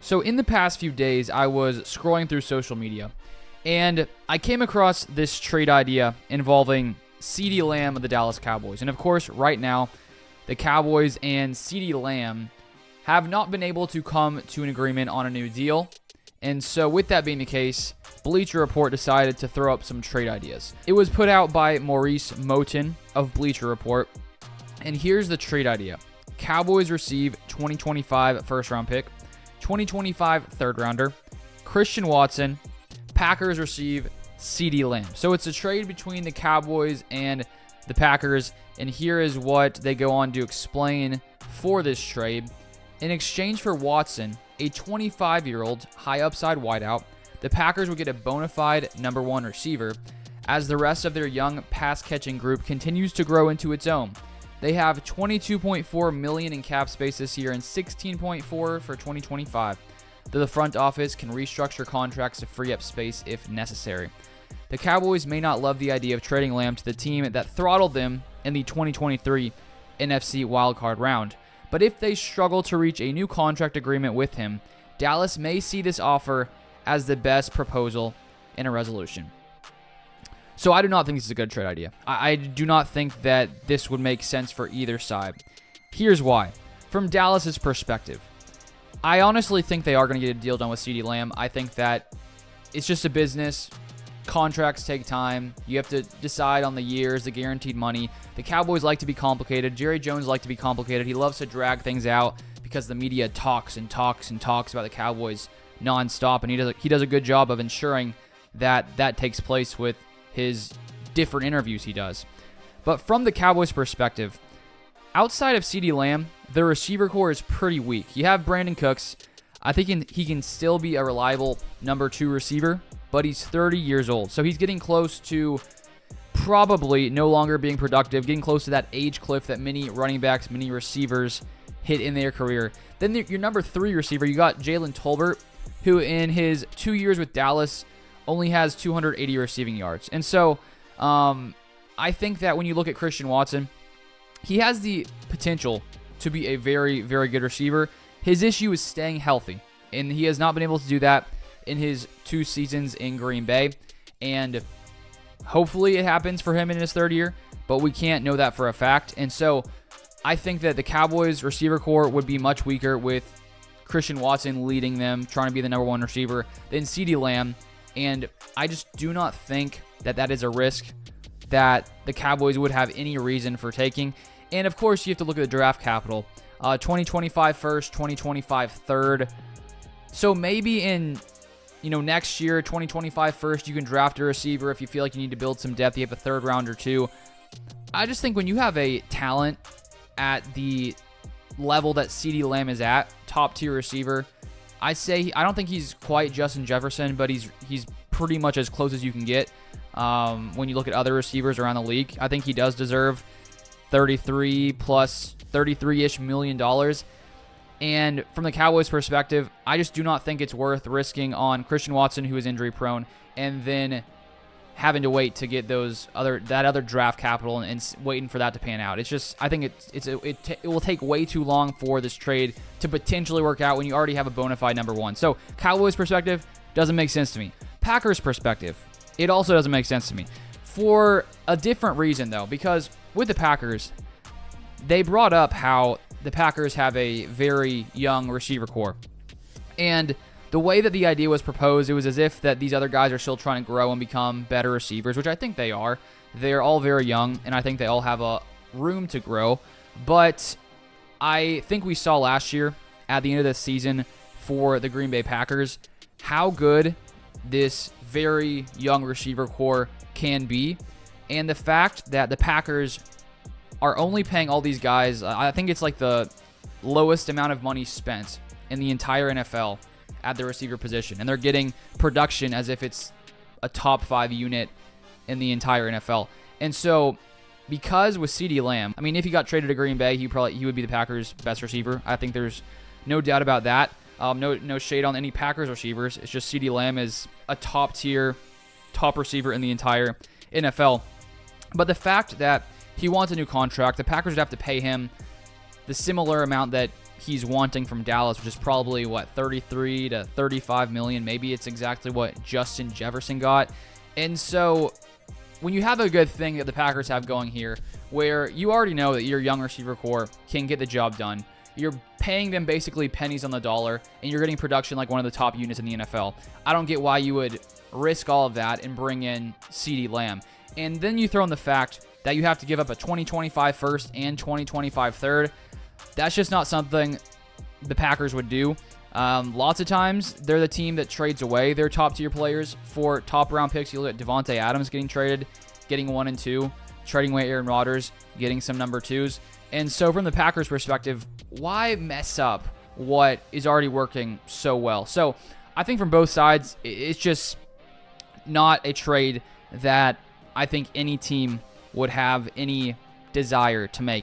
So in the past few days, I was scrolling through social media, and I came across this trade idea involving CeeDee Lamb of the Dallas Cowboys. And of course, right now, the Cowboys and CeeDee Lamb have not been able to come to an agreement on a new deal. And so with that being the case, Bleacher Report decided to throw up some trade ideas. It was put out by Maurice Moton of Bleacher Report. And here's the trade idea. Cowboys receive 2025 first-round pick, 2025 third-rounder, Christian Watson. Packers receive CeeDee Lamb. So it's a trade between the Cowboys and the Packers. And here is what they go on to explain for this trade. In exchange for Watson, a 25-year-old high-upside wideout, the Packers would get a bona fide number one receiver as the rest of their young pass-catching group continues to grow into its own. They have $22.4 million in cap space this year and $16.4 for 2025. The front office can restructure contracts to free up space if necessary. The Cowboys may not love the idea of trading Lamb to the team that throttled them in the 2023 NFC wildcard round, but if they struggle to reach a new contract agreement with him, Dallas may see this offer as the best proposal in a resolution. So I do not think this is a good trade idea. I do not think that this would make sense for either side. Here's why. From Dallas's perspective, I honestly think they are going to get a deal done with CeeDee Lamb. I think that it's just a business. Contracts take time. You have to decide on the years, the guaranteed money. The Cowboys like to be complicated. Jerry Jones likes to be complicated. He loves to drag things out because the media talks and talks and talks about the Cowboys nonstop, and he does a good job of ensuring that takes place with his different interviews he does. But from the Cowboys' perspective, outside of CeeDee Lamb, the receiver core is pretty weak. You have Brandon Cooks. I think he can still be a reliable number two receiver, but he's 30 years old. So he's getting close to probably no longer being productive, getting close to that age cliff that many running backs, many receivers hit in their career. Then your number three receiver, you got Jalen Tolbert, who in his 2 years with Dallas only has 280 receiving yards. And so I think that when you look at Christian Watson, he has the potential to be a very, very good receiver. His issue is staying healthy, and he has not been able to do that in his 2 seasons in Green Bay. And hopefully it happens for him in his third year, but we can't know that for a fact. And so I think that the Cowboys receiver core would be much weaker with Christian Watson leading them, trying to be the number one receiver, than CeeDee Lamb. And I just do not think that is a risk that the Cowboys would have any reason for taking. And of course, you have to look at the draft capital. 2025 first, 2025 third. So maybe in next year, 2025 first, you can draft a receiver if you feel like you need to build some depth. You have a third round or two. I just think when you have a talent at the level that CeeDee Lamb is at, top tier receiver, I don't think he's quite Justin Jefferson, but he's pretty much as close as you can get when you look at other receivers around the league. I think he does deserve $33-ish million. And from the Cowboys' perspective, I just do not think it's worth risking on Christian Watson, who is injury prone, and then having to wait to get that other draft capital and waiting for that to pan out. It's just, I think it will take way too long for this trade to potentially work out when you already have a bona fide number one. So Cowboys' perspective doesn't make sense to me. Packers' perspective, it also doesn't make sense to me for a different reason though, because with the Packers, they brought up how the Packers have a very young receiver core, and the way that the idea was proposed, it was as if that these other guys are still trying to grow and become better receivers, which I think they are. They're all very young, and I think they all have a room to grow. But I think we saw last year at the end of the season for the Green Bay Packers how good this very young receiver core can be. And the fact that the Packers are only paying all these guys, I think it's like the lowest amount of money spent in the entire NFL at the receiver position, and they're getting production as if it's a top 5 unit in the entire NFL. And so, because with CeeDee Lamb, I mean, if he got traded to Green Bay, he would be the Packers' best receiver. I think there's no doubt about that. No shade on any Packers receivers. It's just CeeDee Lamb is a top receiver in the entire NFL. But the fact that he wants a new contract, the Packers would have to pay him the similar amount that he's wanting from Dallas, which is probably, 33 to 35 million. Maybe it's exactly what Justin Jefferson got. And so when you have a good thing that the Packers have going here, where you already know that your young receiver core can get the job done, you're paying them basically pennies on the dollar, and you're getting production like one of the top units in the NFL. I don't get why you would risk all of that and bring in CeeDee Lamb. And then you throw in the fact that you have to give up a 2025 first and 2025 third. That's just not something the Packers would do. Lots of times, they're the team that trades away their top-tier players for top-round picks. You look at Devontae Adams getting traded, getting 1 and 2, trading away Aaron Rodgers, getting some number 2s. And so from the Packers' perspective, why mess up what is already working so well? So I think from both sides, it's just not a trade that I think any team would have any desire to make.